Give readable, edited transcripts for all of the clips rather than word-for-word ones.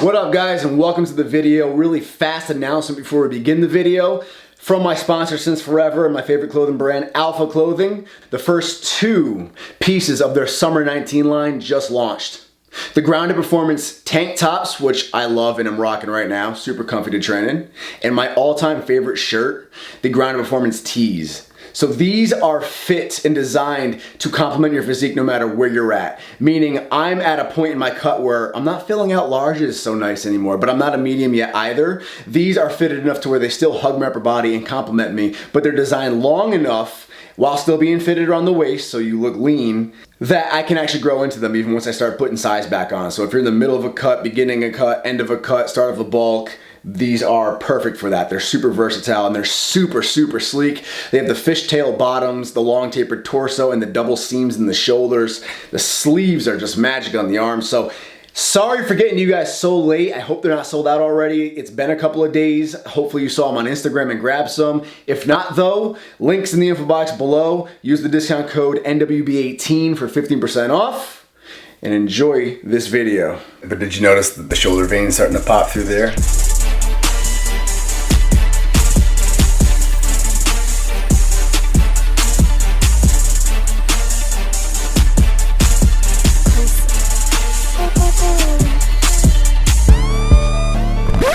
What up guys, and welcome to the video. Really fast announcement before we begin the video. From my sponsor since forever and my favorite clothing brand, Alpha Clothing, the first 2 pieces of their Summer 19 line just launched. The Grounded Performance tank tops, which I love and I'm rocking right now, super comfy to train in, and my all-time favorite shirt, the Grounded Performance tees. So these are fit and designed to complement your physique no matter where you're at. Meaning I'm at a point in my cut where I'm not filling out larges so nice anymore, but I'm not a medium yet either. These are fitted enough to where they still hug my upper body and complement me, but they're designed long enough while still being fitted around the waist so you look lean, that I can actually grow into them even once I start putting size back on. So if you're in the middle of a cut, beginning a cut, end of a cut, start of a bulk, these are perfect for that. They're super versatile and they're super sleek. They have the fishtail bottoms, the long tapered torso, and the double seams in the shoulders. The sleeves are just magic on the arms. So sorry for getting you guys so late. I hope they're not sold out already. It's been a couple of days. Hopefully you saw them on Instagram and grabbed some. If not though, links in the info box below. Use the discount code NWB18 for 15% off and enjoy this video. But did you notice that the shoulder vein starting to pop through there?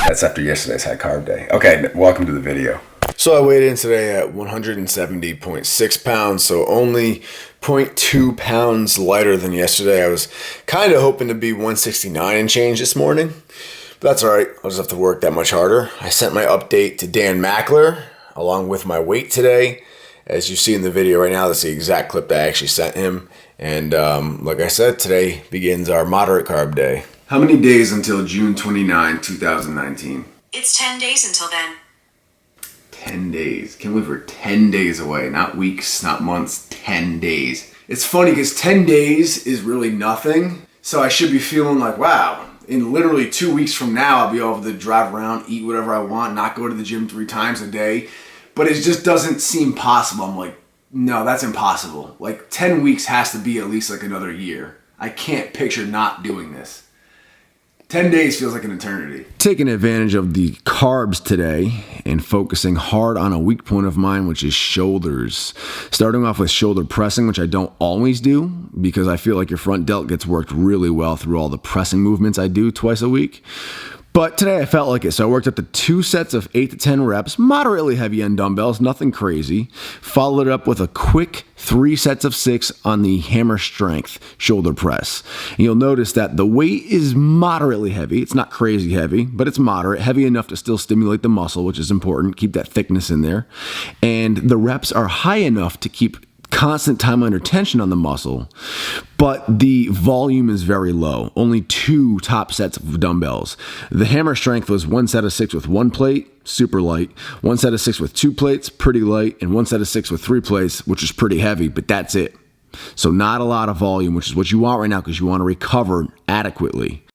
That's after yesterday's high carb day. Okay, welcome to the video. So I weighed in today at 170.6 pounds, so only 0.2 pounds lighter than yesterday. I was kind of hoping to be 169 and change this morning, but that's all right. I'll just have to work that much harder. I sent my update to Dan Mackler along with my weight today. As you see in the video right now, that's the exact clip that I actually sent him. And like I said, today begins our moderate carb day. How many days until June 29, 2019? It's 10 days until then. 10 days. Can't believe we're 10 days away. Not weeks, not months, 10 days. It's funny because 10 days is really nothing. So I should be feeling like, wow, in literally 2 weeks from now, I'll be able to drive around, eat whatever I want, not go to the gym 3 times a day. But it just doesn't seem possible. I'm like, no, that's impossible. Like 10 weeks has to be at least like another year. I can't picture not doing this. 10 days feels like an eternity. Taking advantage of the carbs today and focusing hard on a weak point of mine, which is shoulders. Starting off with shoulder pressing, which I don't always do because I feel like your front delt gets worked really well through all the pressing movements I do twice a week. But today I felt like it, so I worked up to 2 sets of 8 to 10 reps, moderately heavy on dumbbells, nothing crazy. Followed it up with a quick 3 sets of 6 on the hammer strength shoulder press. And you'll notice that the weight is moderately heavy. It's not crazy heavy, but it's moderate, heavy enough to still stimulate the muscle, which is important. Keep that thickness in there. And the reps are high enough to keep constant time under tension on the muscle, but the volume is very low. Only 2 top sets of dumbbells. The hammer strength was 1 set of 6 with 1 plate, super light, 1 set of 6 with 2 plates, pretty light, and 1 set of 6 with 3 plates, which is pretty heavy, but that's it. So not a lot of volume, which is what you want right now because you want to recover adequately.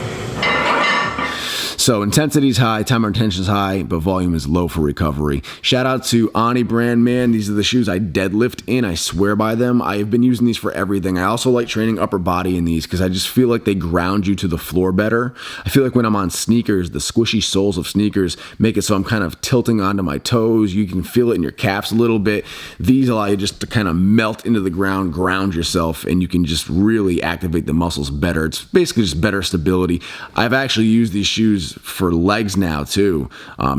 So intensity is high, time under tension is high, but volume is low for recovery. Shout out to Ani brand, man. These are the shoes I deadlift in. I swear by them. I have been using these for everything. I also like training upper body in these because I just feel like they ground you to the floor better. I feel like when I'm on sneakers, the squishy soles of sneakers make it so I'm kind of tilting onto my toes. You can feel it in your calves a little bit. These allow you just to kind of melt into the ground, ground yourself, and you can just really activate the muscles better. It's basically just better stability. I've actually used these shoes for legs now too,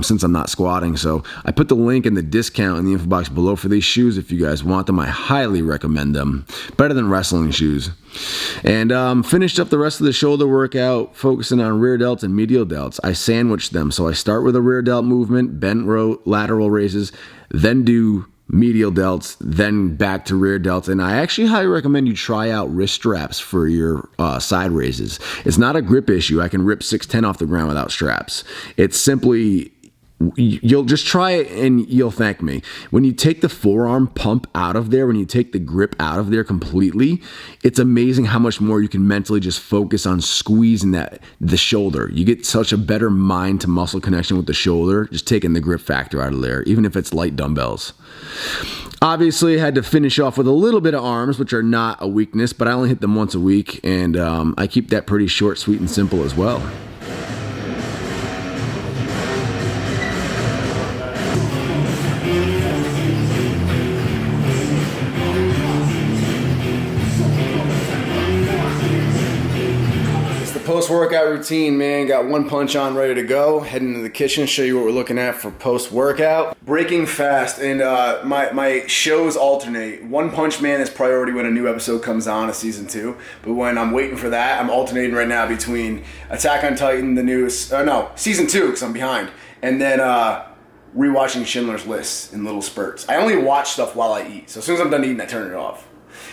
since I'm not squatting. So I put the link in the discount in the info box below for these shoes. If you guys want them, I highly recommend them. Better than wrestling shoes. And finished up the rest of the shoulder workout focusing on rear delts and medial delts. I sandwiched them. So I start with a rear delt movement, bent row, lateral raises, then do medial delts, then back to rear delts. And I actually highly recommend you try out wrist straps for your side raises. It's not a grip issue. I can rip 610 off the ground without straps. It's simply, you'll just try it and you'll thank me. When you take the forearm pump out of there, when you take the grip out of there completely, it's amazing how much more you can mentally just focus on squeezing the shoulder. You get such a better mind to muscle connection with the shoulder, just taking the grip factor out of there, even if it's light dumbbells. Obviously, I had to finish off with a little bit of arms, which are not a weakness, but I only hit them once a week, and I keep that pretty short, sweet, and simple as well. post-workout routine, man. Got one punch on, ready to go. Heading into the kitchen, show you what we're looking at for post-workout. Breaking fast, and my shows alternate. One Punch Man is priority when a new episode comes on of season 2. But when I'm waiting for that, I'm alternating right now between Attack on Titan, the newest, season 2, because I'm behind, and then rewatching Schindler's List in little spurts. I only watch stuff while I eat, so as soon as I'm done eating, I turn it off.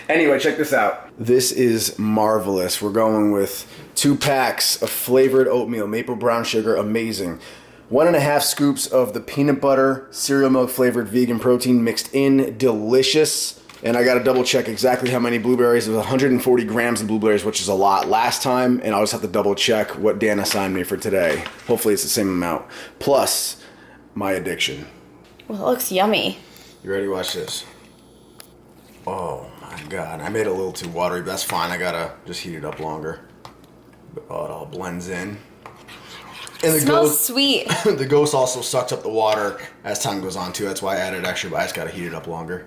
Anyway, check this out. This is marvelous. We're going with 2 packs of flavored oatmeal, maple brown sugar, amazing. 1.5 scoops of the peanut butter cereal milk flavored vegan protein mixed in, delicious. And I got to double check exactly how many blueberries. It was 140 grams of blueberries, which is a lot last time. And I'll just have to double check what Dan assigned me for today. Hopefully it's the same amount. Plus my addiction. Well, it looks yummy. You ready? Watch this. Oh my God, I made it a little too watery, but that's fine. I gotta just heat it up longer. Oh, it all blends in. And it smells sweet. The ghost also sucks up the water as time goes on too. That's why I added extra, but I just gotta heat it up longer.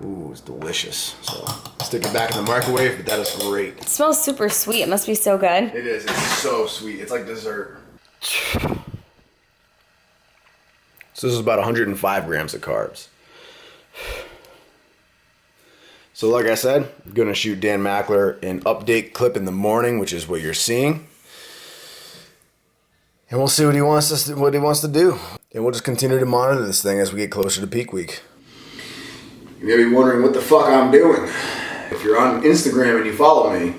Ooh, it's delicious. So stick it back in the microwave, but that is great. It smells super sweet. It must be so good. It is. It's so sweet. It's like dessert. So this is about 105 grams of carbs. So like I said, I'm going to shoot Dan Mackler an update clip in the morning, which is what you're seeing. And we'll see what he wants to do. And we'll just continue to monitor this thing as we get closer to peak week. You may be wondering what the fuck I'm doing. If you're on Instagram and you follow me,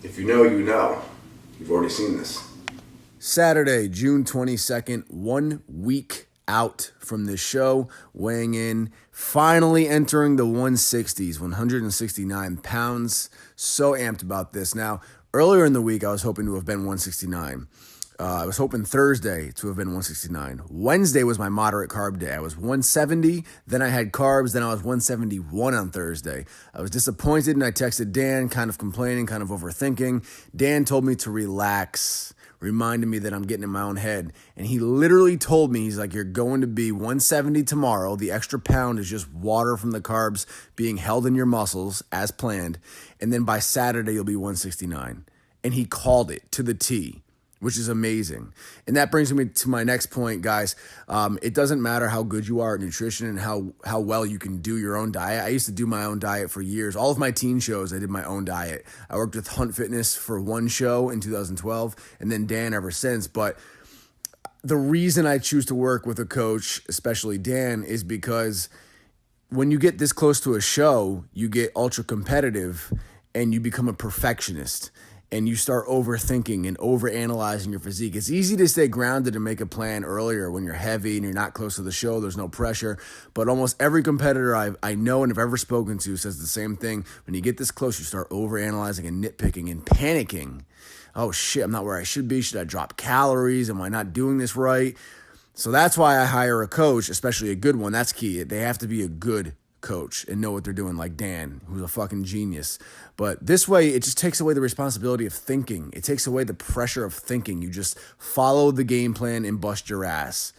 if you know, you know. You've already seen this. Saturday, June 22nd, 1 week out from this show, weighing in, finally entering the 160s, 169 pounds. So amped about this. Now, earlier in the week, I was hoping to have been 169. I was hoping Thursday to have been 169. Wednesday was my moderate carb day. I was 170, then I had carbs, then I was 171 on Thursday. I was disappointed, and I texted Dan, kind of complaining, kind of overthinking. Dan told me to relax, reminded me that I'm getting in my own head. And he literally told me, he's like, you're going to be 170 tomorrow. The extra pound is just water from the carbs being held in your muscles as planned. And then by Saturday, you'll be 169. And he called it to the T, which is amazing. And that brings me to my next point, guys. It doesn't matter how good you are at nutrition and how well you can do your own diet. I used to do my own diet for years. All of my teen shows, I did my own diet. I worked with Hunt Fitness for one show in 2012, and then Dan ever since. But the reason I choose to work with a coach, especially Dan, is because when you get this close to a show, you get ultra competitive and you become a perfectionist. And you start overthinking and overanalyzing your physique. It's easy to stay grounded and make a plan earlier when you're heavy and you're not close to the show. There's no pressure. But almost every competitor I know and have ever spoken to says the same thing. When you get this close, you start overanalyzing and nitpicking and panicking. Oh shit, I'm not where I should be. Should I drop calories? Am I not doing this right? So that's why I hire a coach, especially a good one. That's key. They have to be a good coach and know what they're doing, like Dan, who's a fucking genius. But this way, it just takes away the responsibility of thinking. It takes away the pressure of thinking. You just follow the game plan and bust your ass.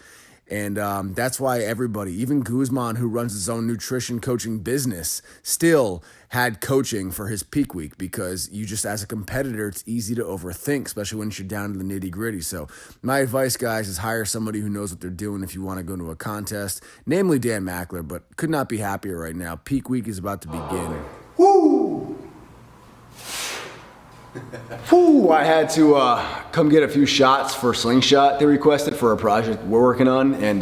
And that's why everybody, even Guzman, who runs his own nutrition coaching business, still had coaching for his peak week, because you just, as a competitor, it's easy to overthink, especially when you're down to the nitty gritty. So my advice, guys, is hire somebody who knows what they're doing if you want to go into a contest, namely Dan Mackler, but could not be happier right now. Peak week is about to begin. Woo! Whew, I had to come get a few shots for Slingshot they requested for a project we're working on, and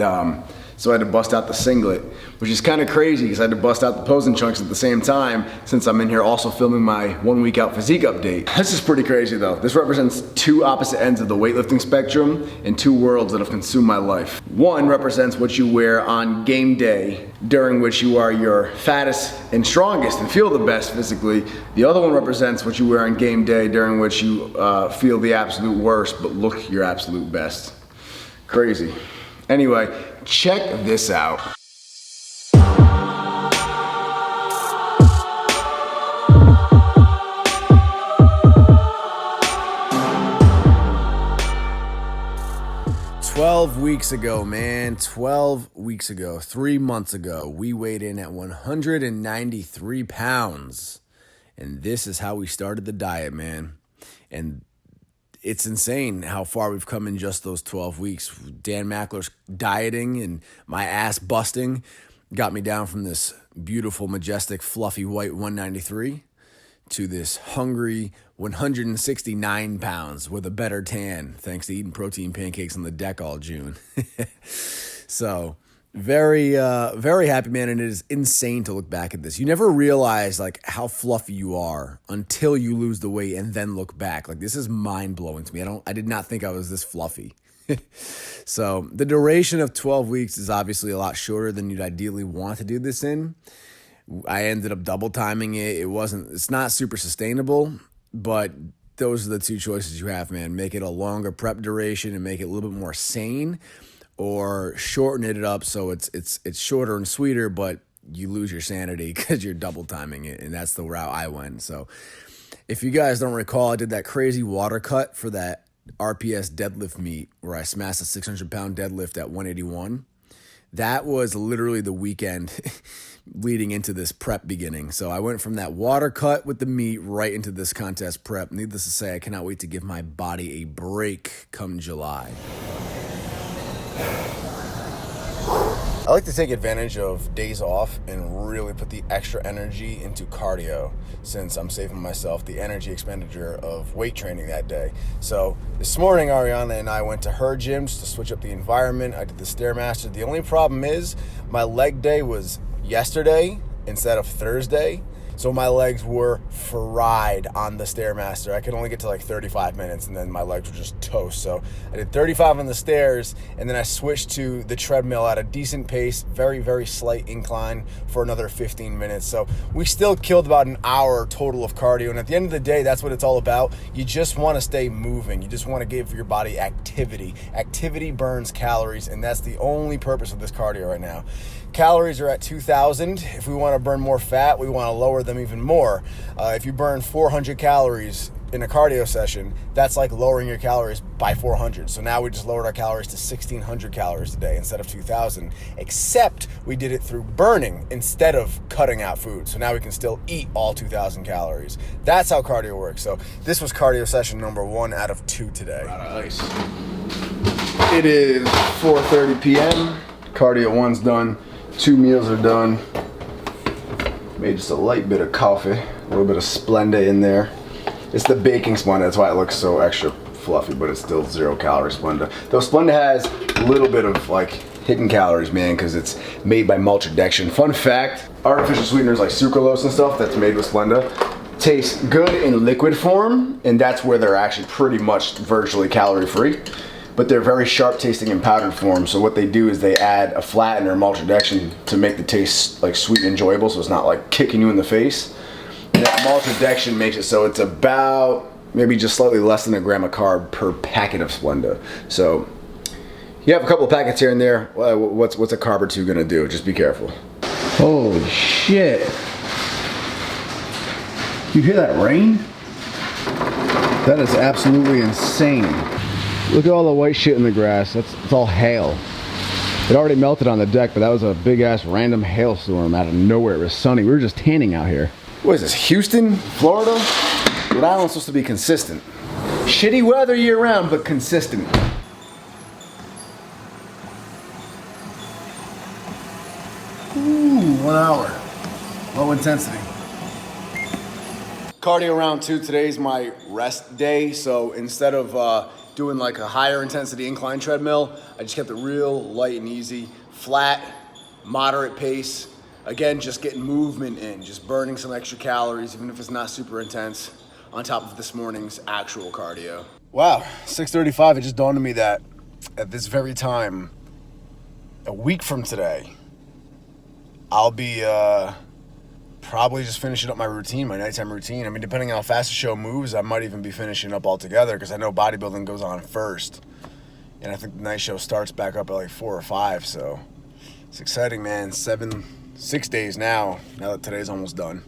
so I had to bust out the singlet, which is kind of crazy because I had to bust out the posing chunks at the same time, since I'm in here also filming my 1 week out physique update. This is pretty crazy though. This represents 2 opposite ends of the weightlifting spectrum and 2 worlds that have consumed my life. One represents what you wear on game day, during which you are your fattest and strongest and feel the best physically. The other one represents what you wear on game day, during which you feel the absolute worst but look your absolute best. Crazy. Anyway, check this out. "12 weeks ago, man, 12 weeks ago, 3 months ago, we weighed in at 193 pounds. And this is how we started the diet, man. And it's insane how far we've come in just those 12 weeks. Dan Mackler's dieting and my ass busting got me down from this beautiful, majestic, fluffy white 193 to this hungry 169 pounds with a better tan, thanks to eating protein pancakes on the deck all June. So very happy, man. And it is insane to look back at this. You never realize like how fluffy you are until you lose the weight and then look back. Like, this is mind blowing to me. I did not think I was this fluffy. So the duration of 12 weeks is obviously a lot shorter than you'd ideally want to do this in. I ended up double timing it. It's not super sustainable, but those are the two choices you have, man. Make it a longer prep duration and make it a little bit more sane, or shorten it up so it's shorter and sweeter, but you lose your sanity because you're double timing it, and that's the route I went. So if you guys don't recall, I did that crazy water cut for that RPS deadlift meet where I smashed a 600-pound deadlift at 181. That was literally the weekend leading into this prep beginning. So I went from that water cut with the meet right into this contest prep. Needless to say, I cannot wait to give my body a break come July. I like to take advantage of days off and really put the extra energy into cardio, since I'm saving myself the energy expenditure of weight training that day. So this morning, Ariana and I went to her gym just to switch up the environment. I did the Stairmaster. The only problem is my leg day was yesterday instead of Thursday. So my legs were fried on the Stairmaster. I could only get to like 35 minutes, and then my legs were just toast. So I did 35 on the stairs, and then I switched to the treadmill at a decent pace, very, very slight incline for another 15 minutes. So we still killed about an hour total of cardio. And at the end of the day, that's what it's all about. You just want to stay moving. You just want to give your body activity. Activity burns calories, and that's the only purpose of this cardio right now. Calories are at 2,000. If we want to burn more fat, we want to lower them even more. If you burn 400 calories in a cardio session, that's like lowering your calories by 400. So now we just lowered our calories to 1,600 calories a day instead of 2,000, except we did it through burning instead of cutting out food. So now we can still eat all 2,000 calories. That's how cardio works. So this was cardio session number 1 out of 2 today. Nice. It is 4:30 p.m. Cardio 1's done. 2 meals are done. Made just a light bit of coffee, a little bit of Splenda in there. It's the baking Splenda, that's why it looks so extra fluffy, but it's still 0-calorie Splenda. Though Splenda has a little bit of like hidden calories, man, because it's made by maltodextrin. Fun fact, artificial sweeteners like sucralose and stuff that's made with Splenda taste good in liquid form, and that's where they're actually pretty much virtually calorie free. But they're very sharp tasting in powdered form. So what they do is they add a flattener, maltodextrin, to make the taste like sweet and enjoyable, so it's not like kicking you in the face. And that maltodextrin makes it so it's about maybe just slightly less than a gram of carb per packet of Splenda. So you have a couple of packets here and there. What's a carb or two gonna do? Just be careful. Holy shit. You hear that rain? That is absolutely insane. Look at all the white shit in the grass. It's all hail. It already melted on the deck, but that was a big ass random hailstorm out of nowhere. It was sunny. We were just tanning out here. What is this, Houston, Florida? Rhode Island's supposed to be consistent. Shitty weather year round, but consistent. Ooh, 1 hour. Low intensity. Cardio round 2. Today's my rest day, so instead of doing like a higher intensity incline treadmill, I just kept it real light and easy, flat, moderate pace. Again, just getting movement in, just burning some extra calories, even if it's not super intense, on top of this morning's actual cardio. Wow, 6:35, it just dawned on me that at this very time, a week from today, I'll be probably just finishing up my routine, my nighttime routine. I mean, depending on how fast the show moves, I might even be finishing up altogether, because I know bodybuilding goes on first. And I think the night show starts back up at like 4 or 5, so it's exciting, man. 6 days now that today's almost done.